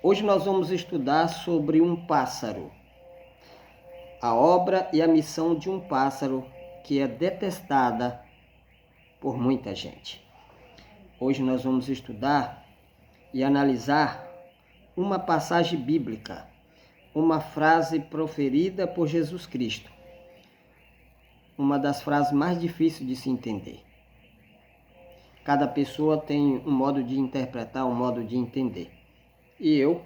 Hoje nós vamos estudar sobre um pássaro, a obra e a missão de um pássaro que é detestada por muita gente. Hoje nós vamos estudar e analisar uma passagem bíblica, uma frase proferida por Jesus Cristo, uma das frases mais difíceis de se entender. Cada pessoa tem um modo de interpretar, um modo de entender. E eu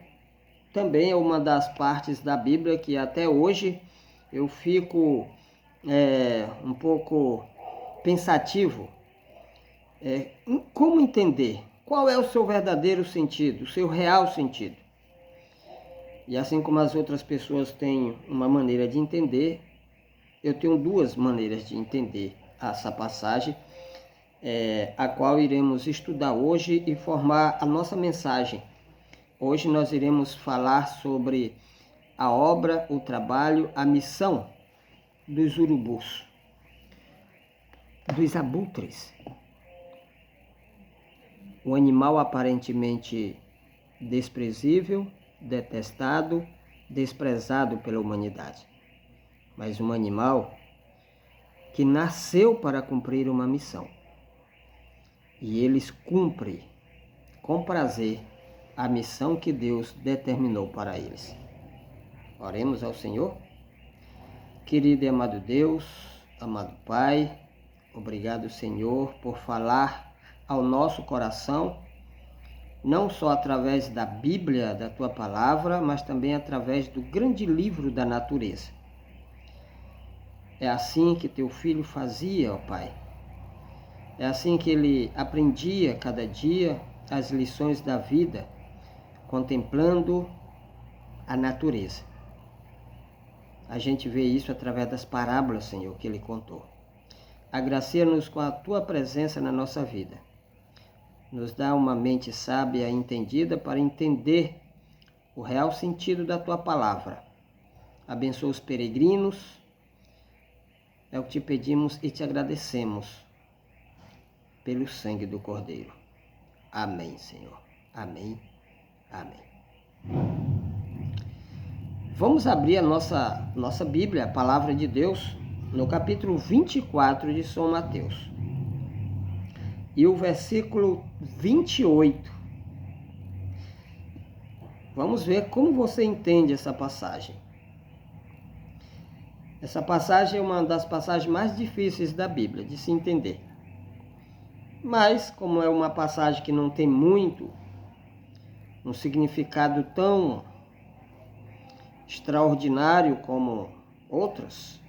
também é uma das partes da Bíblia que até hoje eu fico um pouco pensativo. Como entender? Qual é o seu verdadeiro sentido, o seu real sentido? E assim como as outras pessoas têm uma maneira de entender, eu tenho duas maneiras de entender essa passagem, a qual iremos estudar hoje e formar a nossa mensagem. Hoje nós iremos falar sobre a obra, o trabalho, a missão dos urubus, dos abutres. Um animal aparentemente desprezível, detestado, desprezado pela humanidade. Mas um animal que nasceu para cumprir uma missão. E eles cumprem com prazer a missão que Deus determinou para eles. Oremos ao Senhor. Querido e amado Deus, amado Pai, obrigado, Senhor, por falar ao nosso coração, não só através da Bíblia, da Tua Palavra, mas também através do grande livro da natureza. É assim que Teu Filho fazia, ó Pai. É assim que Ele aprendia cada dia as lições da vida, contemplando a natureza. A gente vê isso através das parábolas, Senhor, que Ele contou. Agracia-nos com a Tua presença na nossa vida. Nos dá uma mente sábia e entendida para entender o real sentido da Tua palavra. Abençoa os peregrinos. É o que te pedimos e te agradecemos pelo sangue do Cordeiro. Amém, Senhor. Amém. Amém. Vamos abrir a nossa Bíblia, a Palavra de Deus, no capítulo 24 de São Mateus. E o versículo 28. Vamos ver como você entende essa passagem. Essa passagem é uma das passagens mais difíceis da Bíblia de se entender. Mas, como é uma passagem que não tem um significado tão extraordinário como outras,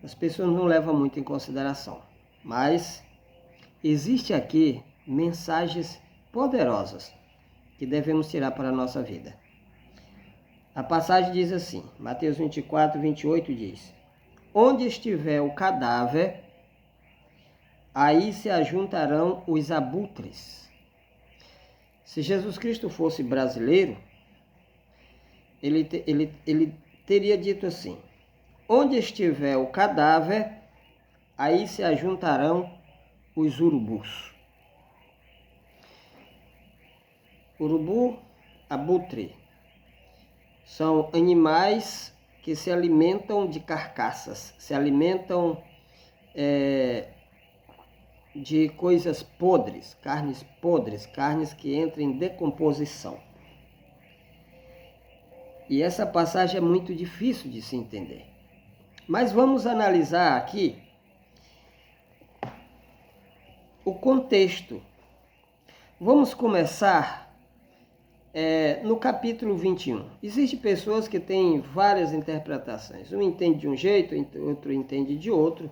as pessoas não levam muito em consideração. Mas existe aqui mensagens poderosas que devemos tirar para a nossa vida. A passagem diz assim, Mateus 24, 28 diz: Onde estiver o cadáver, aí se ajuntarão os abutres. Se Jesus Cristo fosse brasileiro, ele teria dito assim: onde estiver o cadáver, aí se ajuntarão os urubus. Urubu, abutre, são animais que se alimentam de carcaças, se alimentam de coisas podres, carnes que entram em decomposição. E essa passagem é muito difícil de se entender. Mas vamos analisar aqui o contexto. Vamos começar no capítulo 21. Existem pessoas que têm várias interpretações. Um entende de um jeito, outro entende de outro.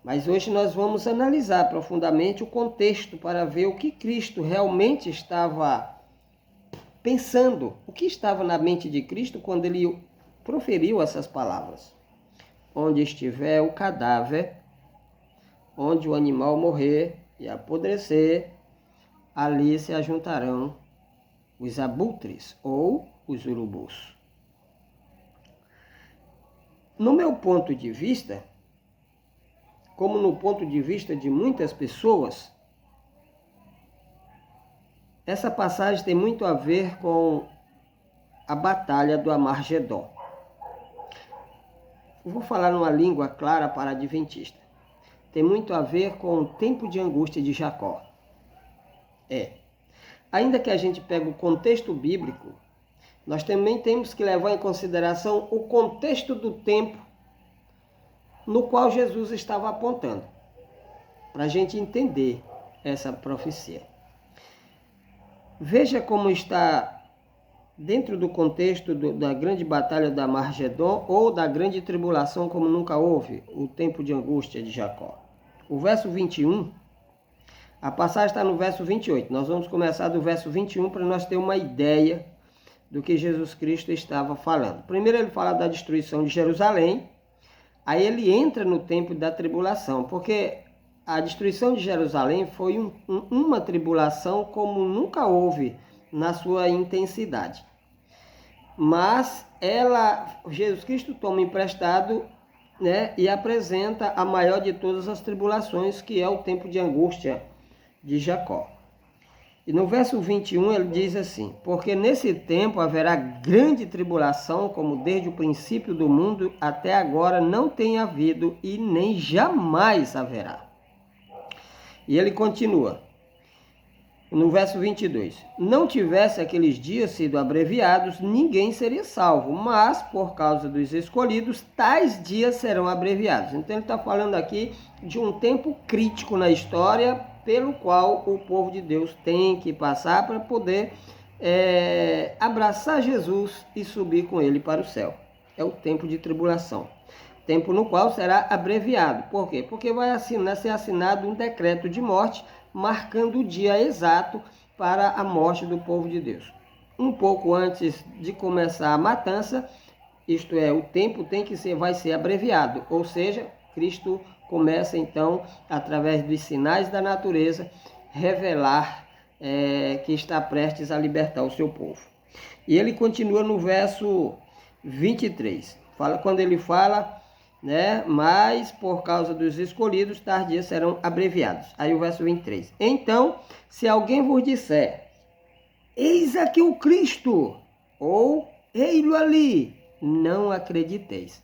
Mas hoje nós vamos analisar profundamente o contexto para ver o que Cristo realmente estava pensando, o que estava na mente de Cristo quando ele proferiu essas palavras. Onde estiver o cadáver, onde o animal morrer e apodrecer, ali se ajuntarão os abutres ou os urubus. No meu ponto de vista, como no ponto de vista de muitas pessoas, Essa passagem tem muito a ver com a batalha do Armagedon. Vou falar numa língua clara para adventista. Tem muito a ver com o tempo de angústia de Jacó. Ainda que a gente pegue o contexto bíblico, nós também temos que levar em consideração o contexto do tempo no qual Jesus estava apontando, para a gente entender essa profecia. Veja como está dentro do contexto da grande batalha da Armagedon ou da grande tribulação como nunca houve, o tempo de angústia de Jacó. O verso 21, a passagem está no verso 28. Nós vamos começar do verso 21 para nós ter uma ideia do que Jesus Cristo estava falando. Primeiro ele fala da destruição de Jerusalém, aí ele entra no tempo da tribulação, porque a destruição de Jerusalém foi uma tribulação como nunca houve na sua intensidade. Mas Jesus Cristo toma emprestado, né, e apresenta a maior de todas as tribulações, que é o tempo de angústia de Jacó. E no verso 21 ele diz assim: porque nesse tempo haverá grande tribulação, como desde o princípio do mundo até agora não tem havido e nem jamais haverá. E ele continua, no verso 22, não tivesse aqueles dias sido abreviados, ninguém seria salvo, mas por causa dos escolhidos, tais dias serão abreviados. Então ele está falando aqui de um tempo crítico na história, pelo qual o povo de Deus tem que passar para poder abraçar Jesus e subir com ele para o céu. É o tempo de tribulação. Tempo no qual será abreviado. Por quê? Porque vai ser assinado um decreto de morte, marcando o dia exato para a morte do povo de Deus. Um pouco antes de começar a matança, isto é, o tempo vai ser abreviado, ou seja, Cristo começa então, através dos sinais da natureza, revelar que está prestes a libertar o seu povo. E ele continua no verso 23, quando ele fala, né, mas por causa dos escolhidos, tais dias serão abreviados. Aí o verso 23. Então, se alguém vos disser, eis aqui o Cristo, ou ei-lo ali, não acrediteis.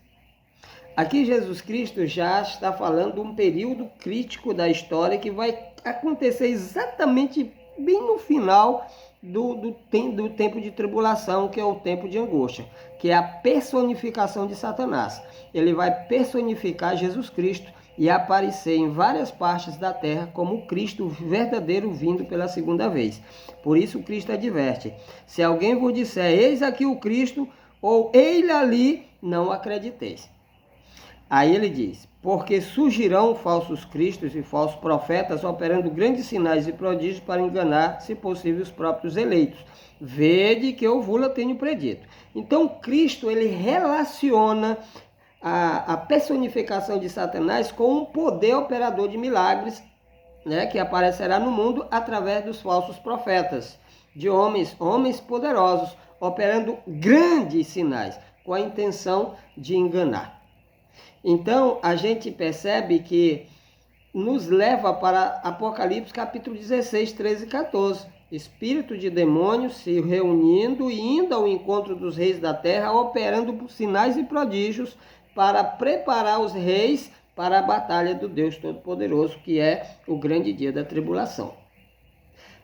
Aqui Jesus Cristo já está falando de um período crítico da história que vai acontecer exatamente bem no final do tempo de tribulação, que é o tempo de angústia, que é a personificação de Satanás. Ele vai personificar Jesus Cristo e aparecer em várias partes da terra como o Cristo verdadeiro vindo pela segunda vez. Por isso Cristo adverte, se alguém vos disser, eis aqui o Cristo, ou ele ali, não acrediteis. Aí ele diz, porque surgirão falsos cristos e falsos profetas operando grandes sinais e prodígios para enganar, se possível, os próprios eleitos. Vede que eu vos tenho predito. Então Cristo ele relaciona a personificação de Satanás com um poder operador de milagres, né, que aparecerá no mundo através dos falsos profetas, de homens poderosos, operando grandes sinais, com a intenção de enganar. Então, a gente percebe que nos leva para Apocalipse capítulo 16, 13 e 14. Espírito de demônios se reunindo e indo ao encontro dos reis da terra, operando sinais e prodígios para preparar os reis para a batalha do Deus Todo-Poderoso, que é o grande dia da tribulação.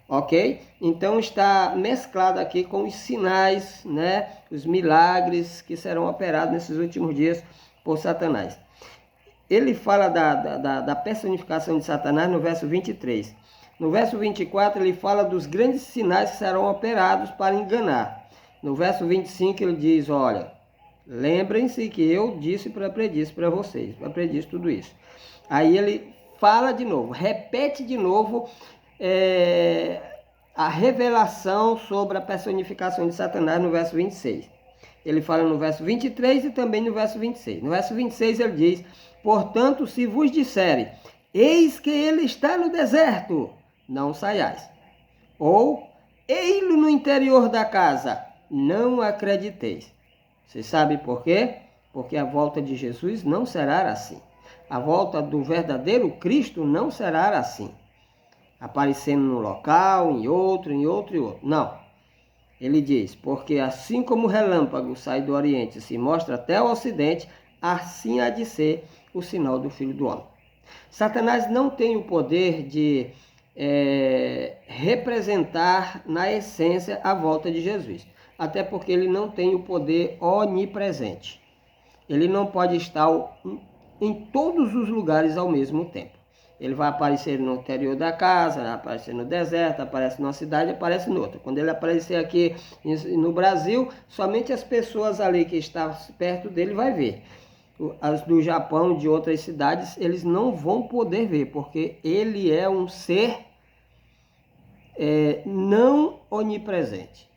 Ok? Então está mesclado aqui com os sinais, né, os milagres que serão operados nesses últimos dias por Satanás. Ele fala da personificação de Satanás no verso 23. No verso 24 ele fala dos grandes sinais que serão operados para enganar. No verso 25 ele diz, olha, lembrem-se que eu predisse para vocês, predisse tudo isso. Aí ele fala de novo, repete de novo a revelação sobre a personificação de Satanás no verso 26. Ele fala no verso 23 e também no verso 26. No verso 26 ele diz, portanto, se vos disserem, eis que ele está no deserto, não saiais. Ou, ei-lo no interior da casa, não acrediteis. Você sabe por quê? Porque a volta de Jesus não será assim. A volta do verdadeiro Cristo não será assim. aparecendo num local, em outro, em outro e outro. Não. Ele diz, porque assim como o relâmpago sai do Oriente e se mostra até o Ocidente, assim há de ser o sinal do Filho do Homem. Satanás não tem o poder de representar na essência a volta de Jesus, até porque ele não tem o poder onipresente. Ele não pode estar em todos os lugares ao mesmo tempo. Ele vai aparecer no interior da casa, vai aparecer no deserto, aparece numa cidade, aparece em outra. Quando ele aparecer aqui no Brasil, somente as pessoas ali que estão perto dele vai ver. As do Japão, de outras cidades, eles não vão poder ver, porque ele é um ser não onipresente.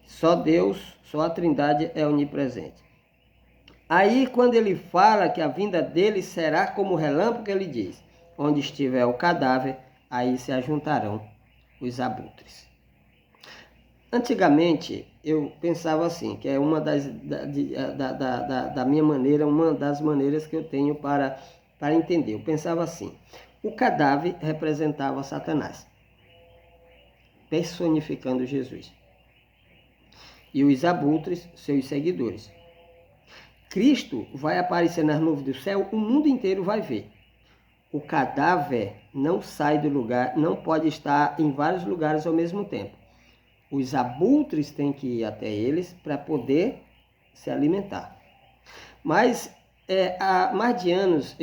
Só Deus, só a Trindade é onipresente. Aí, quando ele fala que a vinda dele será como relâmpago, ele diz, onde estiver o cadáver, aí se ajuntarão os abutres. Antigamente, eu pensava assim, que é uma da minha maneira, uma das maneiras que eu tenho para entender. Eu pensava assim, o cadáver representava Satanás, personificando Jesus. E os abutres, seus seguidores. Cristo vai aparecer nas nuvens do céu, o mundo inteiro vai ver. O cadáver não sai do lugar, não pode estar em vários lugares ao mesmo tempo. Os abutres têm que ir até eles para poder se alimentar. Mas há mais de anos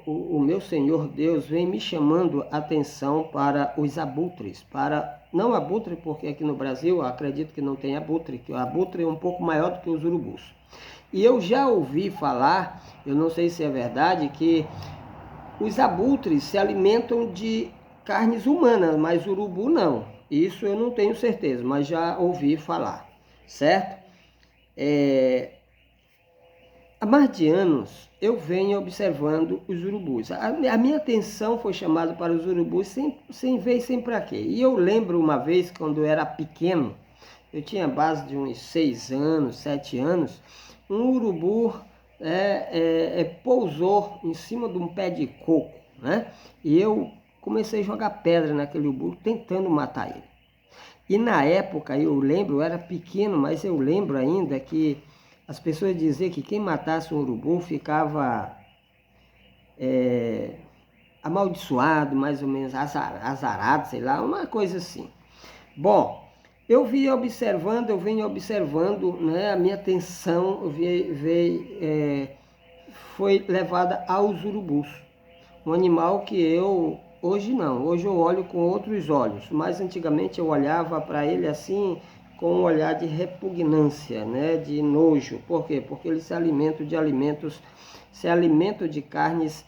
o meu Senhor Deus vem me chamando a atenção para os abutres. Não abutre, porque aqui no Brasil eu acredito que não tem abutre, que o abutre é um pouco maior do que os urubus. E eu já ouvi falar, eu não sei se é verdade, que os abutres se alimentam de carnes humanas, mas urubu não. Isso eu não tenho certeza, mas já ouvi falar, certo? Há mais de anos eu venho observando os urubus. A minha atenção foi chamada para os urubus sem ver e sem para quê. E eu lembro uma vez, quando eu era pequeno, eu tinha base de uns 6 anos, 7 anos, um urubu pousou em cima de um pé de coco, né? E eu comecei a jogar pedra naquele urubu, tentando matar ele. E na época, eu lembro, eu era pequeno, mas eu lembro ainda que as pessoas diziam que quem matasse um urubu ficava amaldiçoado, mais ou menos azarado, sei lá, uma coisa assim. Bom, eu venho observando, né, a minha atenção foi levada aos urubus. Um animal que hoje não, hoje eu olho com outros olhos, mas antigamente eu olhava para ele assim, com um olhar de repugnância, né, de nojo. Por quê? Porque eles se alimentam de carnes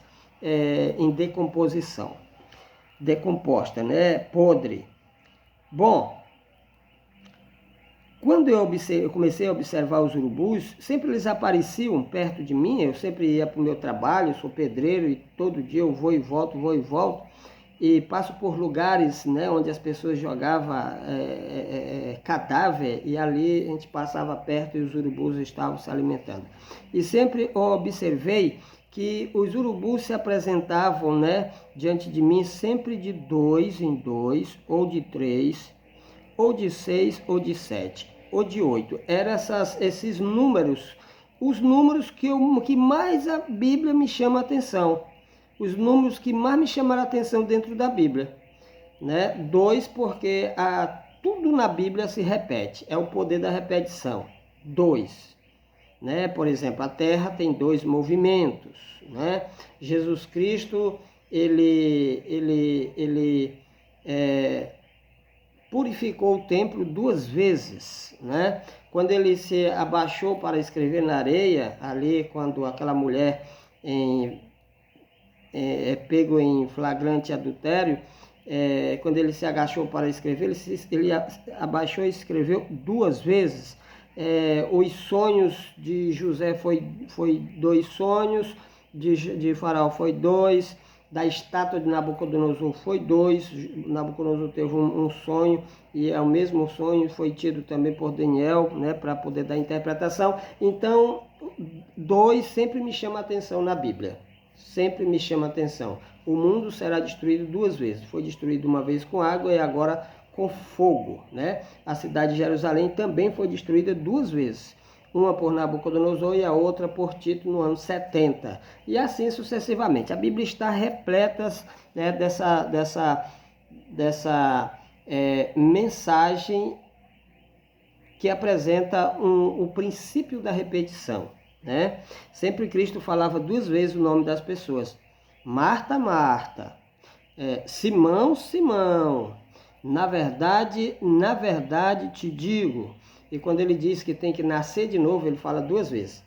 em decomposição, decomposta, né, podre. Bom, quando eu comecei a observar os urubus, sempre eles apareciam perto de mim, eu sempre ia para o meu trabalho, eu sou pedreiro e todo dia eu vou e volto, e passo por lugares, né, onde as pessoas jogavam cadáver, e ali a gente passava perto e os urubus estavam se alimentando. E sempre eu observei que os urubus se apresentavam, né, diante de mim sempre de 2 em 2, ou de 3, ou de 6, ou de 7, ou de 8. Eram esses números, os números que mais a Bíblia me chama a atenção. Os números que mais me chamaram a atenção dentro da Bíblia. Né? 2, porque tudo na Bíblia se repete. É o poder da repetição. 2. Né? Por exemplo, a Terra tem 2 movimentos. Né? Jesus Cristo, ele purificou o templo 2 vezes, né? Quando ele se abaixou para escrever na areia, ali quando aquela mulher pego em flagrante adultério, quando ele se agachou para escrever, ele abaixou e escreveu 2 vezes. Os sonhos de José foi 2 sonhos, de Faraó foi 2, da estátua de Nabucodonosor foi 2, Nabucodonosor teve um sonho, e o mesmo sonho foi tido também por Daniel, né, para poder dar interpretação. Então, 2 sempre me chama a atenção na Bíblia, sempre me chama a atenção. O mundo será destruído duas vezes. Foi destruído uma vez com água e agora com fogo, né? A cidade de Jerusalém também foi destruída duas vezes. Uma por Nabucodonosor e a outra por Tito no ano 70. E assim sucessivamente. A Bíblia está repleta, né, dessa mensagem que apresenta o princípio da repetição, né? Sempre Cristo falava duas vezes o nome das pessoas. Marta, Marta. Simão, Simão. Na verdade te digo. E quando ele diz que tem que nascer de novo, ele fala duas vezes.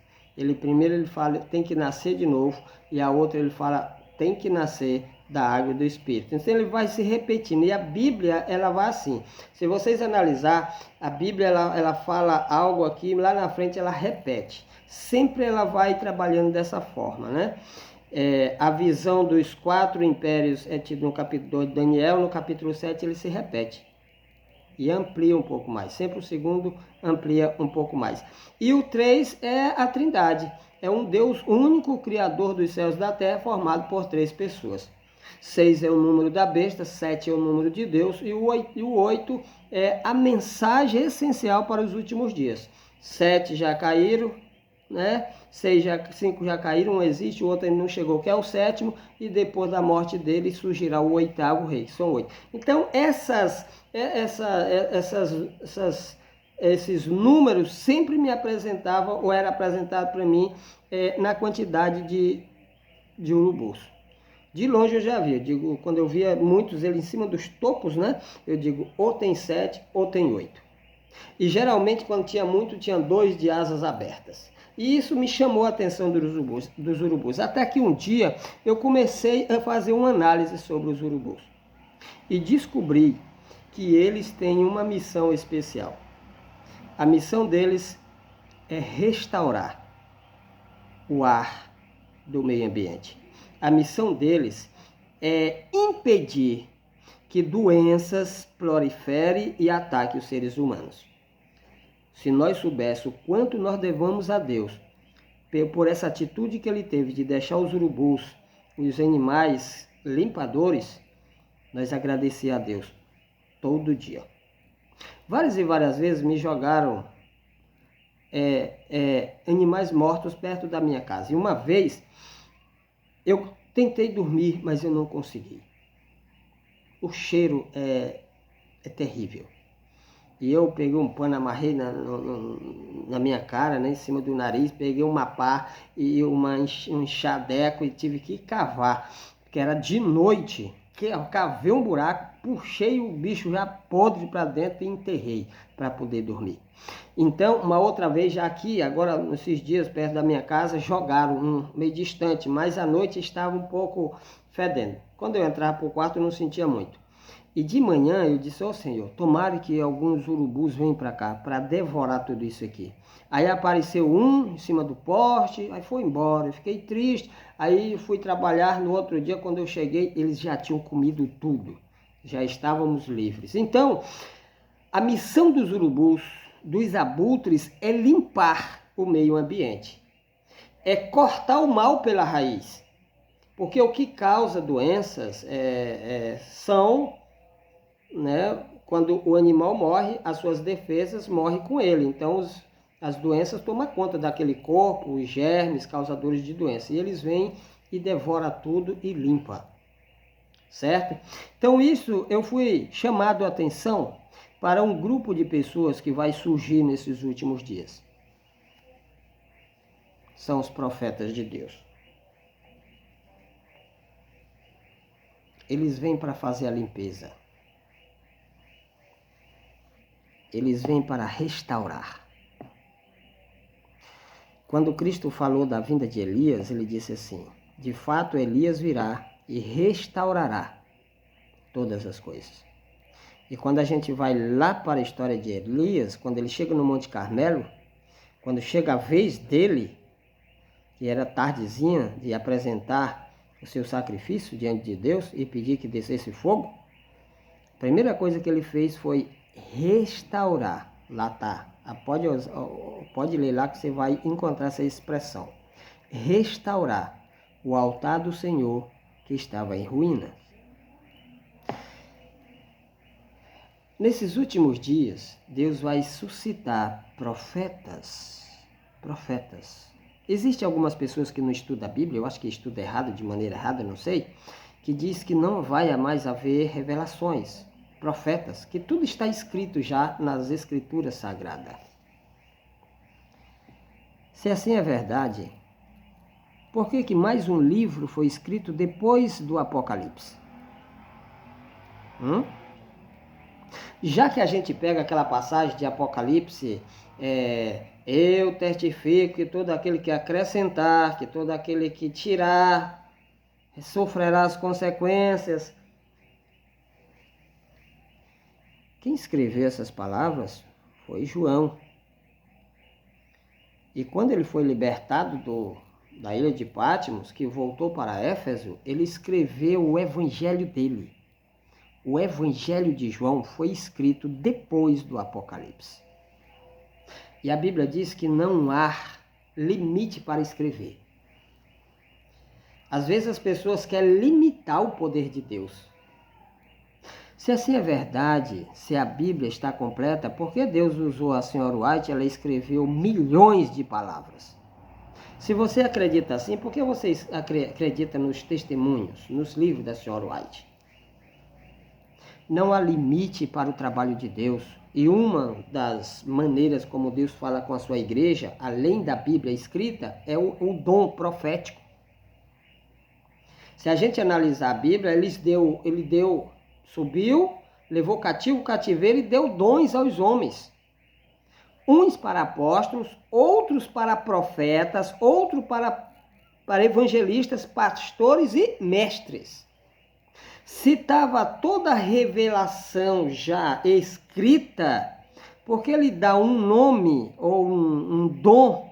Primeiro ele fala tem que nascer de novo, e a outra ele fala tem que nascer da água e do Espírito. Então ele vai se repetindo, e a Bíblia ela vai assim. Se vocês analisar, a Bíblia ela fala algo aqui, lá na frente ela repete. Sempre ela vai trabalhando dessa forma, né? A visão dos 4 impérios é tida no capítulo 2 de Daniel, no capítulo 7 ele se repete. E amplia um pouco mais. Sempre o segundo amplia um pouco mais. E o 3 é a Trindade. É um Deus único, criador dos céus e da terra, formado por 3 pessoas. 6 é o número da besta, 7 é o número de Deus, e o 8 é a mensagem essencial para os últimos dias. 7 já caíram, né? 5 já caíram, um existe, o outro ainda não chegou, que é o 7º, e depois da morte dele surgirá o 8º rei, são 8. Então esses números sempre me apresentavam, ou era apresentado para mim, na quantidade de urubus. De longe eu já via, quando eu via muitos ele em cima dos topos, né? Eu digo, ou tem 7 ou tem 8. E geralmente quando tinha muito, tinha 2 de asas abertas. E isso me chamou a atenção dos urubus. Até que um dia eu comecei a fazer uma análise sobre os urubus. E descobri que eles têm uma missão especial. A missão deles é restaurar o ar do meio ambiente. A missão deles é impedir que doenças proliferem e ataquem os seres humanos. Se nós soubéssemos o quanto nós devemos a Deus por essa atitude que ele teve de deixar os urubus e os animais limpadores, nós agradecemos a Deus todo dia. Várias e várias vezes me jogaram animais mortos perto da minha casa. E uma vez eu tentei dormir, mas eu não consegui. O cheiro é terrível. E eu peguei um pano, amarrei na minha cara, né, em cima do nariz, peguei uma pá e um enxadeco e tive que cavar, porque era de noite. Eu cavei um buraco, puxei o bicho já podre para dentro e enterrei para poder dormir. Então, uma outra vez, já aqui, agora nesses dias perto da minha casa, jogaram meio distante, mas à noite estava um pouco fedendo. Quando eu entrava para o quarto, eu não sentia muito. E de manhã eu disse, Senhor, tomara que alguns urubus venham para cá, para devorar tudo isso aqui. Aí apareceu um em cima do poste, aí foi embora, eu fiquei triste. Aí fui trabalhar no outro dia, quando eu cheguei, eles já tinham comido tudo. Já estávamos livres. Então, a missão dos urubus, dos abutres, é limpar o meio ambiente. É cortar o mal pela raiz. Porque o que causa doenças são... né? Quando o animal morre, as suas defesas morrem com ele. Então as doenças tomam conta daquele corpo, os germes causadores de doença. E eles vêm e devoram tudo e limpam. Certo? Então isso eu fui chamado a atenção para um grupo de pessoas que vai surgir nesses últimos dias. São os profetas de Deus. Eles vêm para fazer a limpeza. Eles vêm para restaurar. Quando Cristo falou da vinda de Elias, ele disse assim, de fato Elias virá e restaurará todas as coisas. E quando a gente vai lá para a história de Elias, quando ele chega no Monte Carmelo, quando chega a vez dele, que era tardezinha de apresentar o seu sacrifício diante de Deus e pedir que descesse fogo, a primeira coisa que ele fez foi restaurar. Lá está. Pode ler lá que você vai encontrar essa expressão. Restaurar o altar do Senhor que estava em ruína. Nesses últimos dias, Deus vai suscitar profetas. Existem algumas pessoas que não estudam a Bíblia, eu acho que estudam errado, de maneira errada, não sei, que diz que não vai mais haver revelações, profetas, que tudo está escrito já nas Escrituras Sagradas. Se assim é verdade, por que mais um livro foi escrito depois do Apocalipse? Já que a gente pega aquela passagem de Apocalipse, eu testifico que todo aquele que acrescentar, que todo aquele que tirar, sofrerá as consequências. Quem escreveu essas palavras foi João. E quando ele foi libertado da ilha de Patmos, que voltou para Éfeso, ele escreveu o evangelho dele. O evangelho de João foi escrito depois do Apocalipse. E a Bíblia diz que não há limite para escrever. Às vezes as pessoas querem limitar o poder de Deus. Se assim é verdade, se a Bíblia está completa, por que Deus usou a Senhora White? Ela escreveu milhões de palavras. Se você acredita assim, por que você acredita nos testemunhos, nos livros da Senhora White? Não há limite para o trabalho de Deus. E uma das maneiras como Deus fala com a sua igreja, além da Bíblia escrita, é o dom profético. Se a gente analisar a Bíblia, ele subiu, levou cativo o cativeiro e deu dons aos homens. Uns para apóstolos, outros para profetas, outros para evangelistas, pastores e mestres. Se estava toda a revelação já escrita, porque ele dá um nome ou um dom,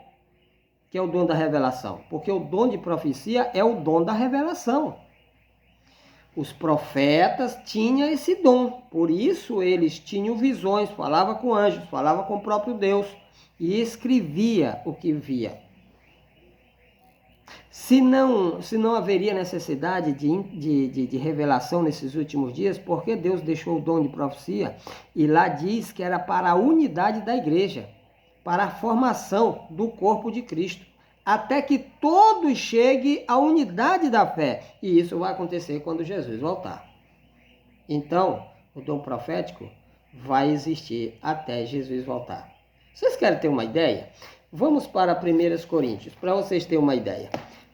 que é o dom da revelação? Porque o dom de profecia é o dom da revelação. Os profetas tinham esse dom, por isso eles tinham visões, falavam com anjos, falavam com o próprio Deus e escrevia o que via. Se não haveria necessidade de revelação nesses últimos dias, por que Deus deixou o dom de profecia? E lá diz que era para a unidade da igreja, para a formação do corpo de Cristo, até que todos cheguem à unidade da fé. E isso vai acontecer quando Jesus voltar. Então, o dom profético vai existir até Jesus voltar. Vocês querem ter uma ideia? Vamos para 1 Coríntios, para vocês terem uma ideia.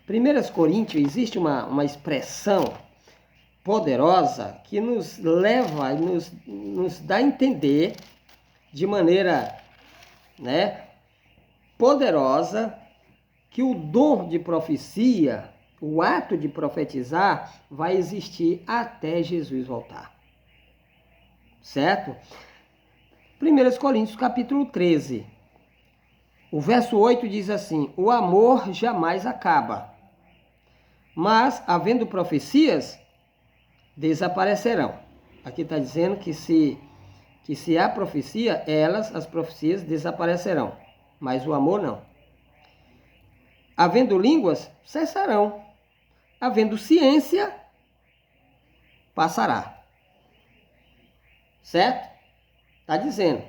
1 Coríntios, existe uma expressão poderosa que nos leva, nos dá a entender de maneira poderosa que o dom de profecia, o ato de profetizar, vai existir até Jesus voltar. Certo? 1 Coríntios capítulo 13. O verso 8 diz assim: o amor jamais acaba, mas, havendo profecias, desaparecerão. Aqui está dizendo que se há profecia, as profecias desaparecerão, mas o amor não. Havendo línguas, cessarão. Havendo ciência, passará. Certo? Está dizendo,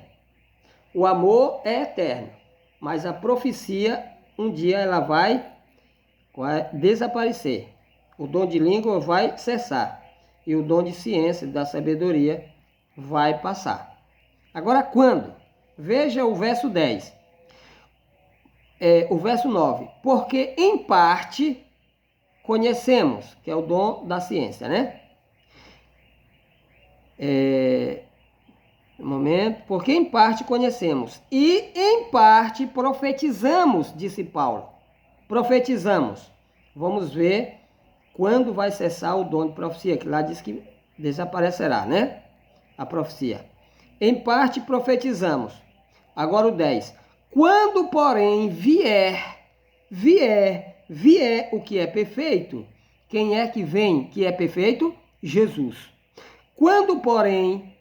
o amor é eterno, mas a profecia, um dia ela vai desaparecer. O dom de língua vai cessar. E o dom de ciência, da sabedoria, vai passar. Agora, quando? Veja o verso 10. O verso 9. Porque em parte conhecemos, que é o dom da ciência, né? Porque em parte conhecemos e em parte profetizamos, disse Paulo. Profetizamos. Vamos ver quando vai cessar o dom de profecia, que lá diz que desaparecerá, né? A profecia. Em parte profetizamos. Agora o 10. Quando, porém, vier o que é perfeito, quem é que vem que é perfeito? Jesus. Quando, porém,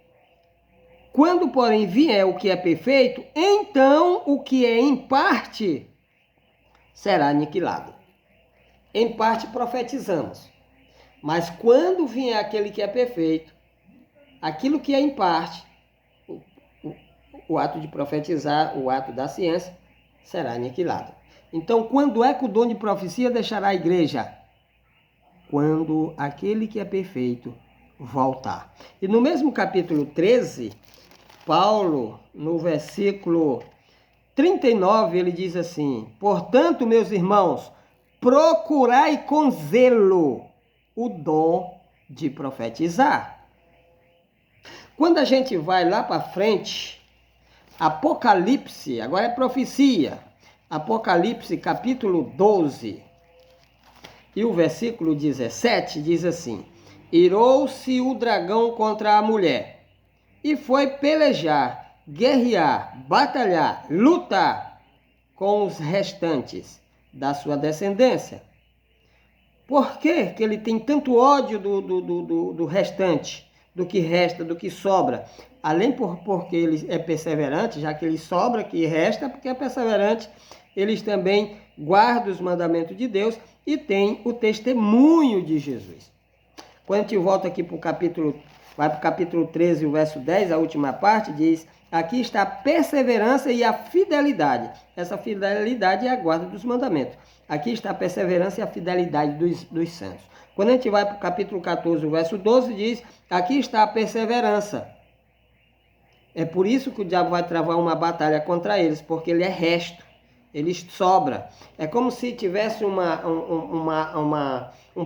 vier o que é perfeito, então o que é em parte será aniquilado. em parte profetizamos. Mas quando vier aquele que é perfeito, aquilo que é em parte, o ato de profetizar, o ato da ciência, será aniquilado. Então, quando é que o dom de profecia deixará a igreja? Quando aquele que é perfeito voltar. E no mesmo capítulo 13, Paulo, no versículo 39, ele diz assim: portanto, meus irmãos, procurai com zelo o dom de profetizar. Quando a gente vai lá para frente, Apocalipse, agora é profecia, Apocalipse capítulo 12, e o versículo 17 diz assim: irou-se o dragão contra a mulher, e foi pelejar, guerrear, batalhar, lutar com os restantes da sua descendência. Por que ele tem tanto ódio do restante, do que resta, do que sobra? Além porque ele é perseverante, já que ele sobra, que resta, porque é perseverante, eles também guardam os mandamentos de Deus e têm o testemunho de Jesus. Quando a gente volta aqui para o capítulo, vai para o capítulo 13, o verso 10, a última parte, diz: aqui está a perseverança e a fidelidade. Essa fidelidade é a guarda dos mandamentos. Aqui está a perseverança e a fidelidade dos santos. Quando a gente vai para o capítulo 14, o verso 12, diz: aqui está a perseverança. É por isso que o diabo vai travar uma batalha contra eles, porque ele é resto, ele sobra. É como se tivesse um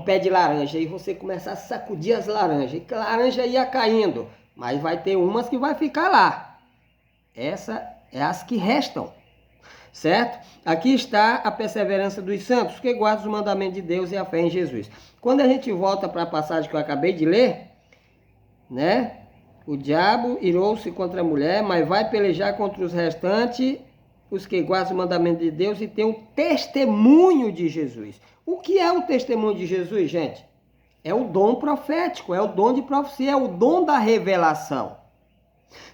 pé de laranja e você começar a sacudir as laranjas, e a laranja ia caindo, mas vai ter umas que vai ficar lá. Essa é as que restam, certo? Aqui está a perseverança dos santos, que guardam os mandamentos de Deus e a fé em Jesus. Quando a gente volta para a passagem que eu acabei de ler, né? O diabo irou-se contra a mulher, mas vai pelejar contra os restantes, os que guardam o mandamento de Deus e tem o testemunho de Jesus. O que é o testemunho de Jesus, gente? É o dom profético, é o dom de profecia, é o dom da revelação.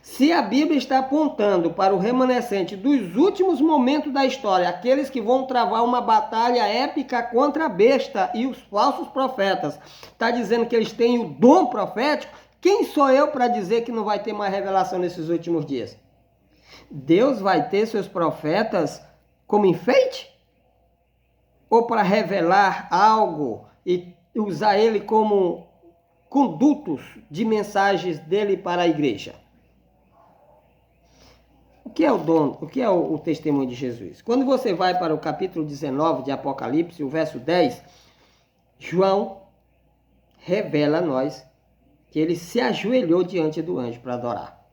Se a Bíblia está apontando para o remanescente dos últimos momentos da história, aqueles que vão travar uma batalha épica contra a besta e os falsos profetas, está dizendo que eles têm o dom profético, quem sou eu para dizer que não vai ter mais revelação nesses últimos dias? Deus vai ter seus profetas como enfeite? Ou para revelar algo e usar ele como condutos de mensagens dele para a igreja? O que é o dom? O que é o testemunho de Jesus? Quando você vai para o capítulo 19 de Apocalipse, o verso 10, João revela a nós que ele se ajoelhou diante do anjo para adorar.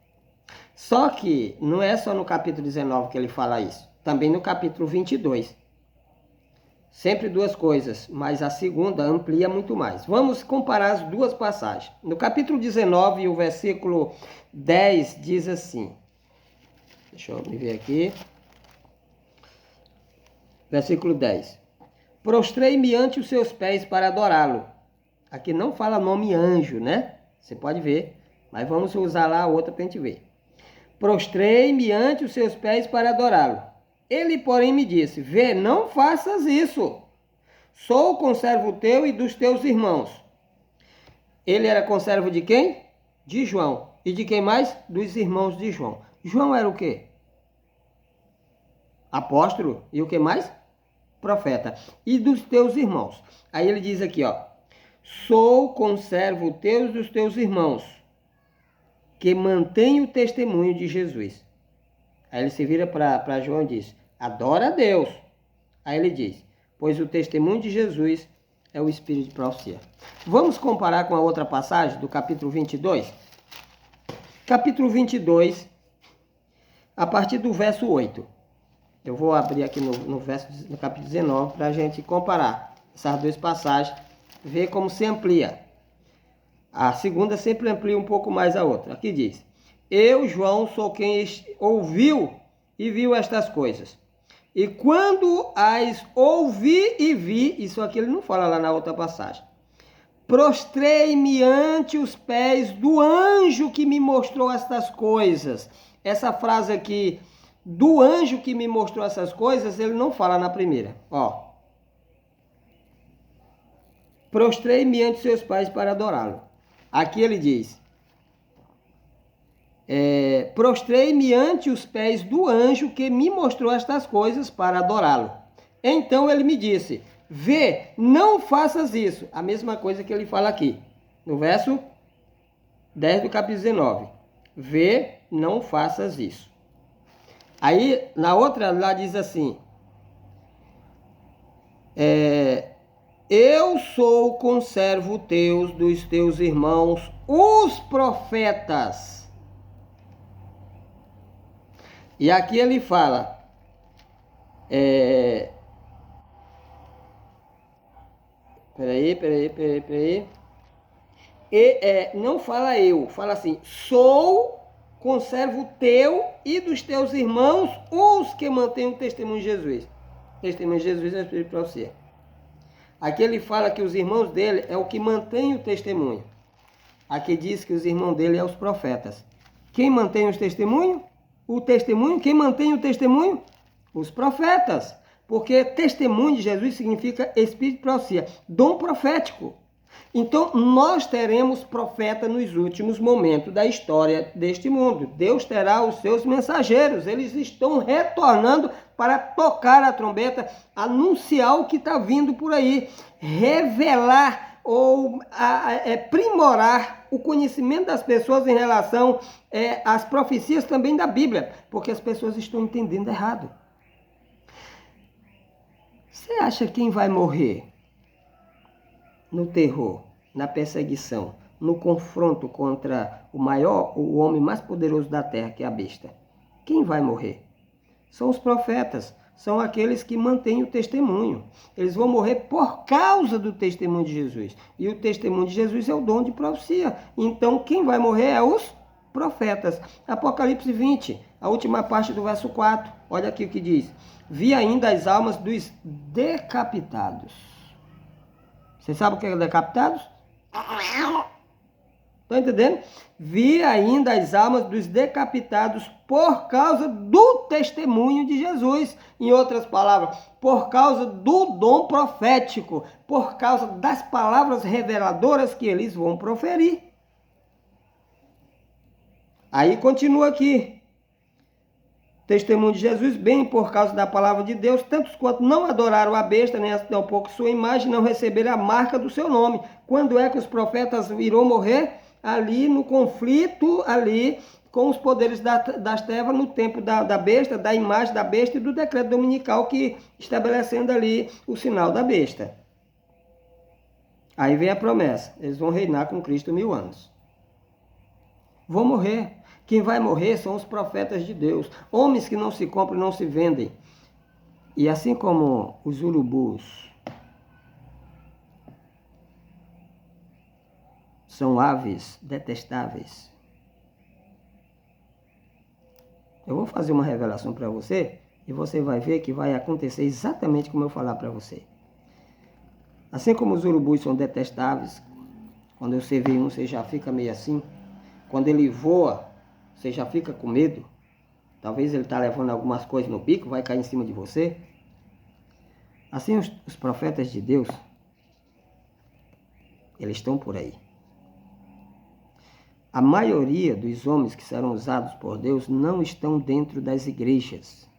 Só que não é só no capítulo 19 que ele fala isso, também no capítulo 22. Sempre duas coisas, mas a segunda amplia muito mais. Vamos comparar as duas passagens. No capítulo 19, o versículo 10 diz assim, deixa eu me ver aqui, versículo 10. Prostrei-me ante os seus pés para adorá-lo. Aqui não fala nome anjo, né? Você pode ver, mas vamos usar lá a outra para a gente ver. Prostrei-me ante os seus pés para adorá-lo. Ele, porém, me disse: vê, não faças isso. Sou conservo teu e dos teus irmãos. Ele era conservo de quem? De João. E de quem mais? Dos irmãos de João. João era o quê? Apóstolo. E o que mais? Profeta. E dos teus irmãos. Aí ele diz aqui, ó. Sou conservo teu e dos teus irmãos, que mantém o testemunho de Jesus. Aí ele se vira para João e diz: adora a Deus. Aí ele diz: pois o testemunho de Jesus é o espírito de profecia. Vamos comparar com a outra passagem do capítulo 22? Capítulo 22, a partir do verso 8. Eu vou abrir aqui no capítulo 19 para a gente comparar essas duas passagens, ver como se amplia. A segunda sempre amplia um pouco mais a outra. Aqui diz: eu, João, sou quem ouviu e viu estas coisas. E quando as ouvi e vi, isso aqui ele não fala lá na outra passagem, prostrei-me ante os pés do anjo que me mostrou estas coisas. Essa frase aqui, do anjo que me mostrou essas coisas, ele não fala na primeira. Ó, prostrei-me ante seus pais para adorá-lo. Aqui ele diz, prostrei-me ante os pés do anjo que me mostrou estas coisas para adorá-lo. Então ele me disse, vê, não faças isso. A mesma coisa que ele fala aqui, no verso 10 do capítulo 19. Vê, não faças isso. Aí, na outra, lá diz assim, eu sou conservo teu, dos teus irmãos, os profetas. E aqui ele fala, peraí. Não fala eu, fala assim, sou conservo teu e dos teus irmãos, os que mantêm o testemunho de Jesus. O testemunho de Jesus é Espírito para você. Aqui ele fala que os irmãos dele é o que mantém o testemunho. Aqui diz que os irmãos dele é os profetas. Quem mantém os testemunhos? O testemunho. Quem mantém o testemunho? Os profetas. Porque testemunho de Jesus significa Espírito para você, dom profético. Então, nós teremos profeta nos últimos momentos da história deste mundo. Deus terá os seus mensageiros. Eles estão retornando para tocar a trombeta, anunciar o que está vindo por aí, revelar ou aprimorar o conhecimento das pessoas em relação às profecias também da Bíblia, porque as pessoas estão entendendo errado. Você acha quem vai morrer no terror, na perseguição, no confronto contra o homem mais poderoso da terra, que é a besta? Quem vai morrer? São os profetas, são aqueles que mantêm o testemunho. Eles vão morrer por causa do testemunho de Jesus. E o testemunho de Jesus é o dom de profecia. Então, quem vai morrer é os profetas. Apocalipse 20, a última parte do verso 4. Olha aqui o que diz. Vi ainda as almas dos decapitados. Você sabe o que é decapitados? Estão entendendo? Vi ainda as almas dos decapitados por causa do testemunho de Jesus. Em outras palavras, por causa do dom profético, por causa das palavras reveladoras que eles vão proferir. Aí continua aqui. Testemunho de Jesus, bem por causa da palavra de Deus, tantos quanto não adoraram a besta, nem tampouco sua imagem, não receberam a marca do seu nome. Quando é que os profetas irão morrer? Ali no conflito, ali com os poderes das trevas, no tempo da besta, da imagem da besta e do decreto dominical que estabelecendo ali o sinal da besta. Aí vem a promessa, eles vão reinar com Cristo 1000 anos. Vão morrer. Quem vai morrer são os profetas de Deus, homens que não se compram e não se vendem. E assim como os urubus são aves detestáveis, eu vou fazer uma revelação para você e você vai ver que vai acontecer exatamente como eu falar para você. Assim como os urubus são detestáveis, quando você vê um, você já fica meio assim. Quando ele voa, você já fica com medo. Talvez ele está levando algumas coisas no bico, vai cair em cima de você. Assim os profetas de Deus, eles estão por aí. A maioria dos homens que serão usados por Deus não estão dentro das igrejas.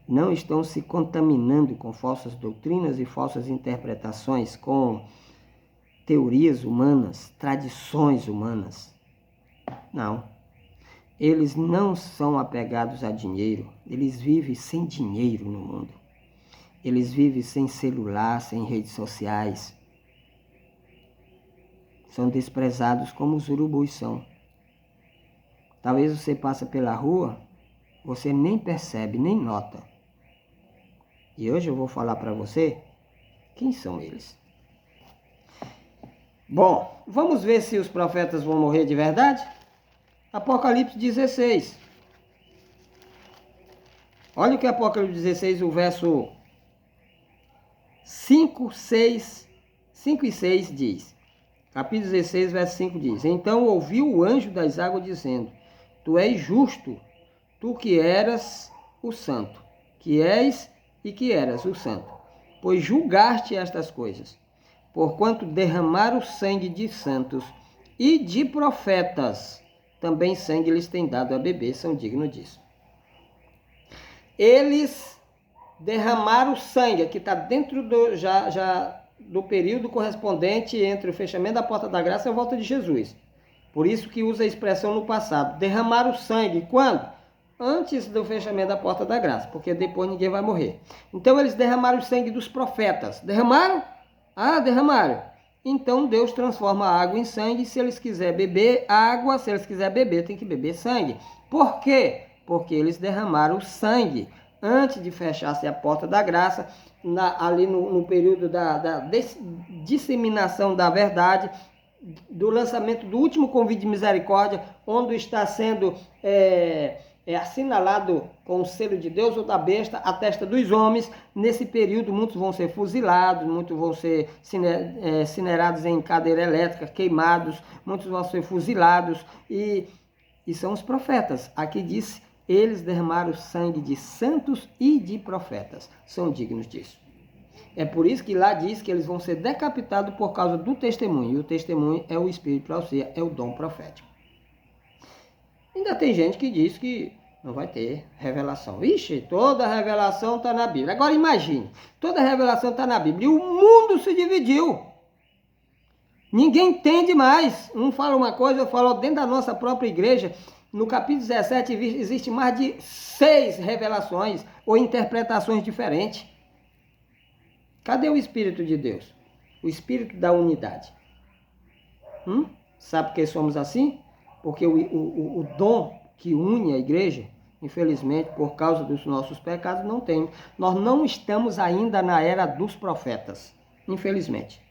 Não estão se contaminando com falsas doutrinas e falsas interpretações, com teorias humanas, tradições humanas. Não. Eles não são apegados a dinheiro. Eles vivem sem dinheiro no mundo. Eles vivem sem celular, sem redes sociais. São desprezados como os urubus são. Talvez você passe pela rua, você nem percebe, nem nota. E hoje eu vou falar para você quem são eles. Bom, vamos ver se os profetas vão morrer de verdade? Apocalipse 16. Olha o que Apocalipse 16, o verso 5 e 6 diz. Capítulo 16, verso 5 diz. Então ouviu o anjo das águas dizendo, tu és justo, tu que eras o santo, que és e que eras o santo, pois julgaste estas coisas. porquanto derramaram o sangue de santos e de profetas, também sangue lhes tem dado a beber, são dignos disso. Eles derramaram sangue, que está dentro do período correspondente entre o fechamento da porta da graça e a volta de Jesus. Por isso que usa a expressão no passado. Derramaram sangue quando? Antes do fechamento da porta da graça, porque depois ninguém vai morrer. Então eles derramaram o sangue dos profetas. Derramaram? Ah, derramaram. Então Deus transforma a água em sangue. Se eles quiserem beber água, se eles quiserem beber, tem que beber sangue. Por quê? Porque eles derramaram o sangue antes de fechar-se a porta da graça, ali no período da disseminação da verdade, do lançamento do último convite de misericórdia, onde está sendo assinalado com o selo de Deus ou da besta a testa dos homens. Nesse período muitos vão ser fuzilados, muitos vão ser incinerados em cadeira elétrica, queimados, muitos vão ser fuzilados, e são os profetas. Aqui diz, eles derramaram o sangue de santos e de profetas, são dignos disso. É por isso que lá diz que eles vão ser decapitados por causa do testemunho, e o testemunho é o espírito para você, é o dom profético. Ainda tem gente que diz que não vai ter revelação. Ixi, toda revelação está na Bíblia. Agora imagine, toda revelação está na Bíblia e o mundo se dividiu. Ninguém entende mais. Um fala uma coisa, eu falo dentro da nossa própria igreja. No capítulo 17 existe mais de 6 revelações ou interpretações diferentes. Cadê o Espírito de Deus? O Espírito da unidade. Sabe por que somos assim? Porque o dom que une a igreja, infelizmente, por causa dos nossos pecados, não tem. Nós não estamos ainda na era dos profetas, infelizmente.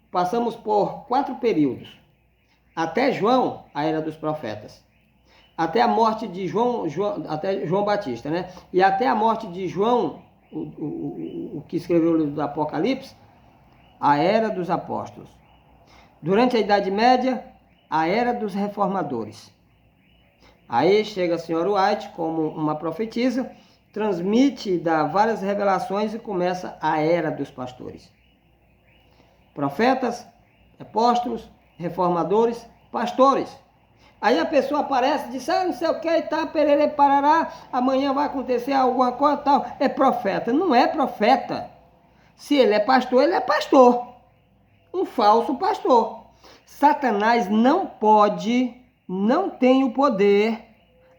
Passamos por 4 períodos. Até João, a era dos profetas. Até a morte de até João Batista, né? E até a morte de João, o que escreveu o livro do Apocalipse, a era dos apóstolos. Durante a Idade Média, a era dos reformadores. Aí chega a senhora White como uma profetisa, transmite, dá várias revelações e começa a era dos pastores. Profetas, apóstolos, reformadores, pastores. Aí a pessoa aparece e diz, não sei o que, e tá, perere, parará, amanhã vai acontecer alguma coisa tal. É profeta. Não é profeta. Se ele é pastor, ele é pastor. Um falso pastor. Satanás não tem o poder,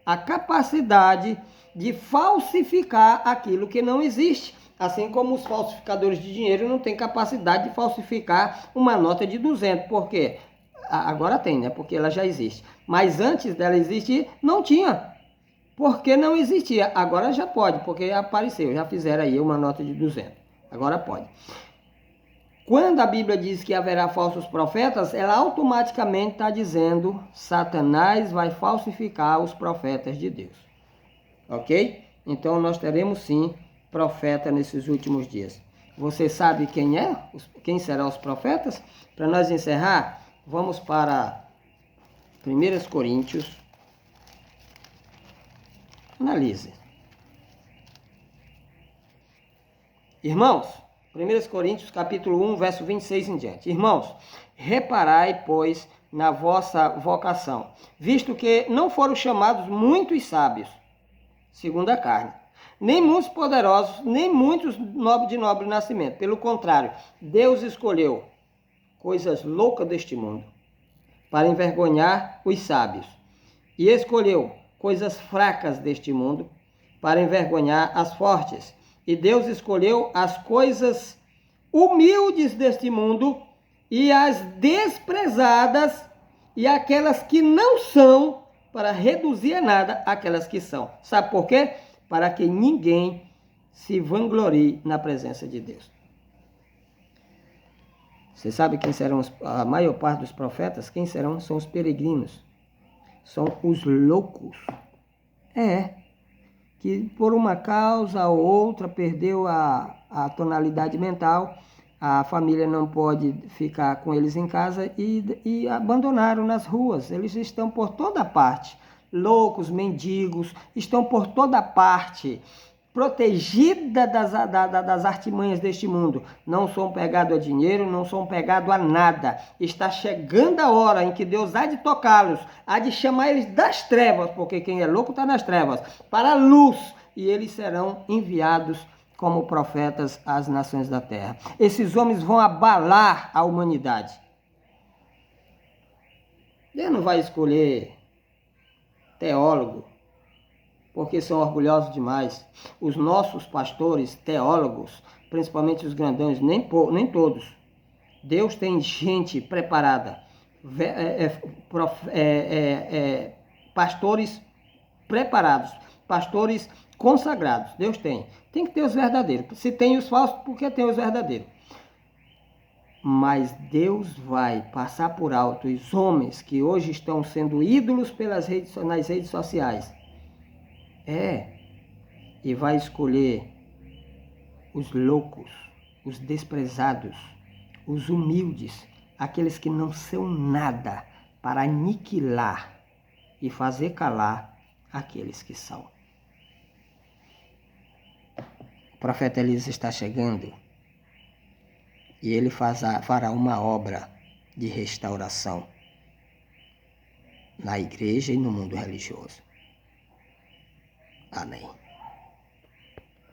a capacidade de falsificar aquilo que não existe. Assim como os falsificadores de dinheiro não têm capacidade de falsificar uma nota de 200. Por quê? Agora tem, né? Porque ela já existe. Mas antes dela existir, não tinha. Porque não existia. Agora já pode, porque apareceu. Já fizeram aí uma nota de 200. Agora pode. Quando a Bíblia diz que haverá falsos profetas, ela automaticamente está dizendo Satanás vai falsificar os profetas de Deus. Ok? Então nós teremos sim profeta nesses últimos dias. Você sabe quem é? Quem serão os profetas? Para nós encerrar, vamos para 1 Coríntios. Analise. Irmãos, 1 Coríntios capítulo 1, verso 26 em diante. Irmãos, reparai, pois, na vossa vocação, visto que não foram chamados muitos sábios, segundo a carne, nem muitos poderosos, nem muitos de nobre nascimento. Pelo contrário, Deus escolheu coisas loucas deste mundo para envergonhar os sábios, e escolheu coisas fracas deste mundo para envergonhar as fortes. E Deus escolheu as coisas humildes deste mundo e as desprezadas e aquelas que não são, para reduzir a nada aquelas que são. Sabe por quê? Para que ninguém se vanglorie na presença de Deus. Você sabe quem serão a maior parte dos profetas? Quem serão? São os peregrinos. São os loucos. Que por uma causa ou outra perdeu a tonalidade mental, a família não pode ficar com eles em casa e abandonaram nas ruas. Eles estão por toda parte. Loucos, mendigos, estão por toda parte. protegida das artimanhas deste mundo. Não são pegados a dinheiro, não são pegados a nada. Está chegando a hora em que Deus há de tocá-los, há de chamar eles das trevas, porque quem é louco está nas trevas, para a luz, e eles serão enviados como profetas às nações da terra. Esses homens vão abalar a humanidade. Deus não vai escolher teólogo, porque são orgulhosos demais. Os nossos pastores, teólogos, principalmente os grandões, nem todos. Deus tem gente preparada, pastores preparados, pastores consagrados. Deus tem. Tem que ter os verdadeiros. Se tem os falsos, porque tem os verdadeiros. Mas Deus vai passar por alto os homens que hoje estão sendo ídolos nas redes sociais. E vai escolher os loucos, os desprezados, os humildes, aqueles que não são nada, para aniquilar e fazer calar aqueles que são. O profeta Elias está chegando e ele fará uma obra de restauração na igreja e no mundo religioso. Amém.